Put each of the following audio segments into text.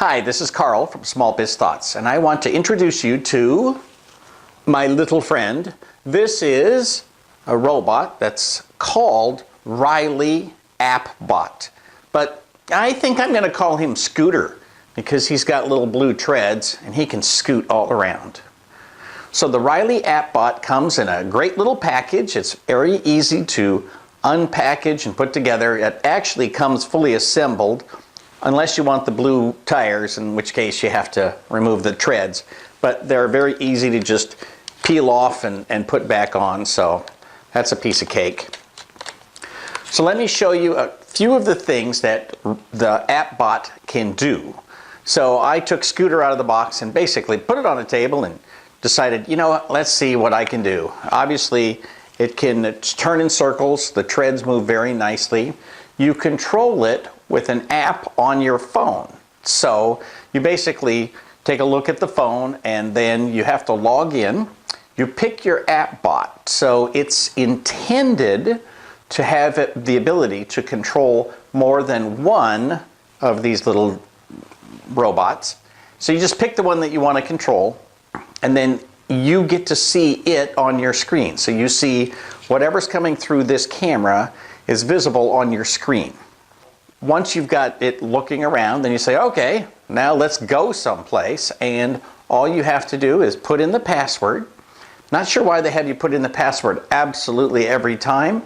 Hi, this is Carl from Small Biz Thoughts, and I want to introduce you to my little friend. This is a robot that's called Riley AppBot, but I think I'm going to call him Scooter because he's got little blue treads and he can scoot all around. So the Riley AppBot comes in a great little package. It's very easy to unpackage and put together. It actually comes fully assembled, unless you want the blue tires, in which case you have to remove the treads. But they're very easy to just peel off and put back on, so that's a piece of cake. So let me show you a few of the things that the AppBot can do. So I took Scooter out of the box and basically put it on a table and decided, you know what, let's see what I can do. Obviously, it can turn in circles. The treads move very nicely. You control it with an app on your phone. So you basically take a look at the phone and then you have to log in. You pick your AppBot. So it's intended to have the ability to control more than one of these little robots. So you just pick the one that you want to control, and then you get to see it on your screen. So you see whatever's coming through this camera is visible on your screen. Once you've got it looking around, then you say, okay, now let's go someplace, and all you have to do is put in the password. Not sure why they have you put in the password absolutely every time.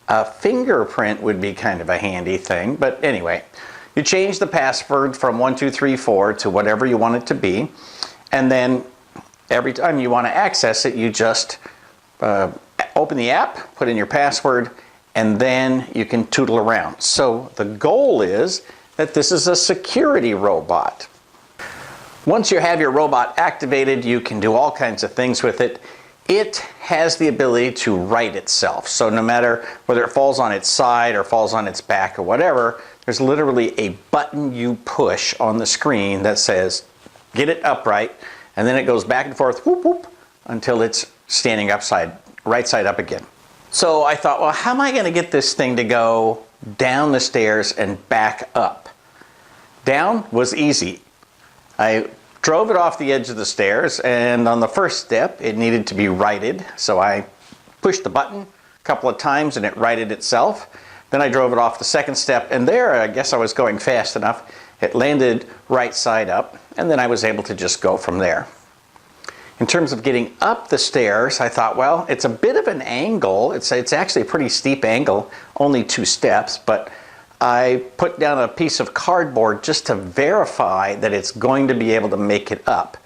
A fingerprint would be kind of a handy thing, but anyway, you change the password from 1234 to whatever you want it to be, and then every time you want to access it, you just open the app, put in your password, and then you can tootle around. So the goal is that this is a security robot. Once you have your robot activated, you can do all kinds of things with it. It has the ability to right itself. So no matter whether it falls on its side or falls on its back or whatever, there's literally a button you push on the screen that says, get it upright, and then it goes back and forth, whoop, whoop, until it's standing right side up again. So I thought, well, how am I going to get this thing to go down the stairs and back up? Down was easy. I drove it off the edge of the stairs, and on the first step, it needed to be righted. So I pushed the button a couple of times, and it righted itself. Then I drove it off the second step, and there, I guess I was going fast enough. It landed right side up, and then I was able to just go from there. In terms of getting up the stairs, I thought, well, it's a bit of an angle. It's actually a pretty steep angle, only 2 steps, but I put down a piece of cardboard just to verify that it's going to be able to make it up.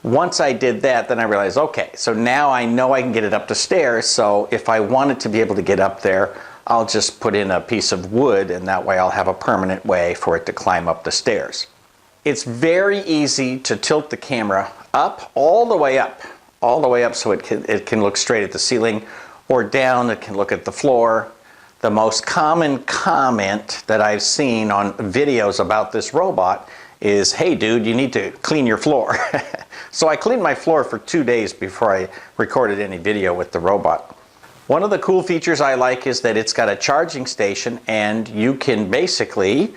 Once I did that, then I realized, okay, so now I know I can get it up the stairs, so if I wanted to be able to get up there, I'll just put in a piece of wood, and that way I'll have a permanent way for it to climb up the stairs. It's very easy to tilt the camera up, all the way up so it can look straight at the ceiling, or down, it can look at the floor. The most common comment that I've seen on videos about this robot is, hey dude, you need to clean your floor. So I cleaned my floor for 2 days before I recorded any video with the robot. One of the cool features I like is that it's got a charging station, and you can basically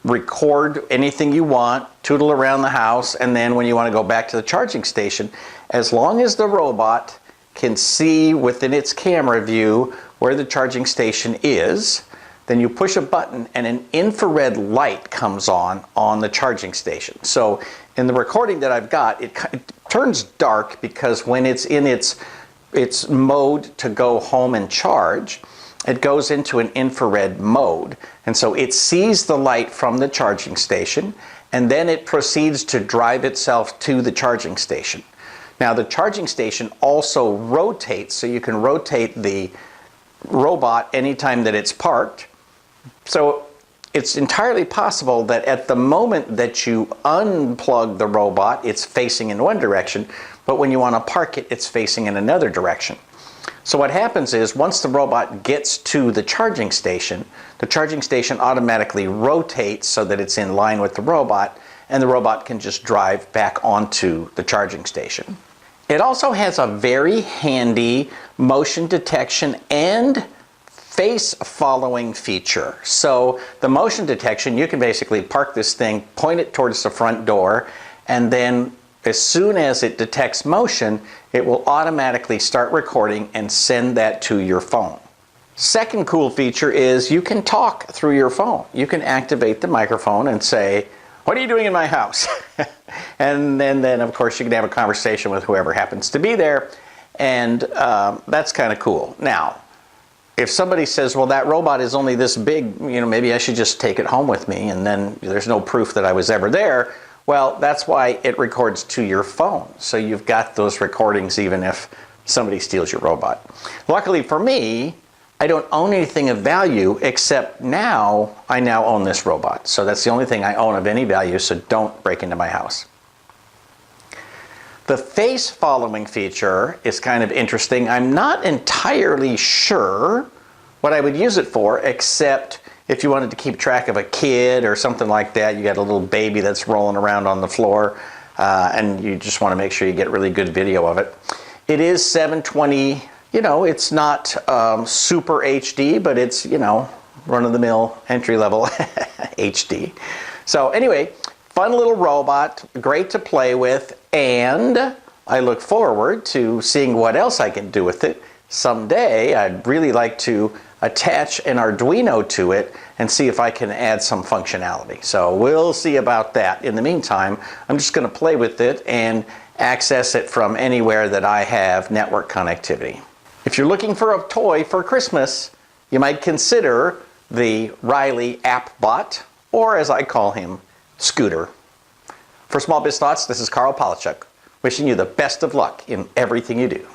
record anything you want, tootle around the house, and then when you want to go back to the charging station, as long as the robot can see within its camera view where the charging station is, then you push a button and an infrared light comes on the charging station. So in the recording that I've got, it turns dark because when it's in its mode to go home and charge, it goes into an infrared mode. And so it sees the light from the charging station, and then it proceeds to drive itself to the charging station. Now the charging station also rotates, so you can rotate the robot anytime that it's parked. So it's entirely possible that at the moment that you unplug the robot, it's facing in one direction, but when you want to park it, it's facing in another direction. So what happens is, once the robot gets to the charging station automatically rotates so that it's in line with the robot, and the robot can just drive back onto the charging station. It also has a very handy motion detection and face following feature. So the motion detection, you can basically park this thing, point it towards the front door, and then as soon as it detects motion, it will automatically start recording and send that to your phone. Second cool feature is you can talk through your phone. You can activate the microphone and say, "What are you doing in my house?" and then of course you can have a conversation with whoever happens to be there, and that's kind of cool. Now, if somebody says, well, that robot is only this big, maybe I should just take it home with me, and then there's no proof that I was ever there. Well, that's why it records to your phone. So you've got those recordings even if somebody steals your robot. Luckily for me, I don't own anything of value except I now own this robot. So that's the only thing I own of any value, so don't break into my house. The face following feature is kind of interesting. I'm not entirely sure what I would use it for, except if you wanted to keep track of a kid or something like that. You got a little baby that's rolling around on the floor, and you just want to make sure you get really good video of it. It is 720, it's not super HD, but it's, run-of-the-mill, entry-level HD. So anyway, fun little robot, great to play with, and I look forward to seeing what else I can do with it. Someday, I'd really like to attach an Arduino to it and see if I can add some functionality. So we'll see about that. In the meantime, I'm just going to play with it and access it from anywhere that I have network connectivity. If you're looking for a toy for Christmas, you might consider the Riley AppBot, or as I call him, Scooter. For Small Biz Thoughts, this is Carl Palachuk, wishing you the best of luck in everything you do.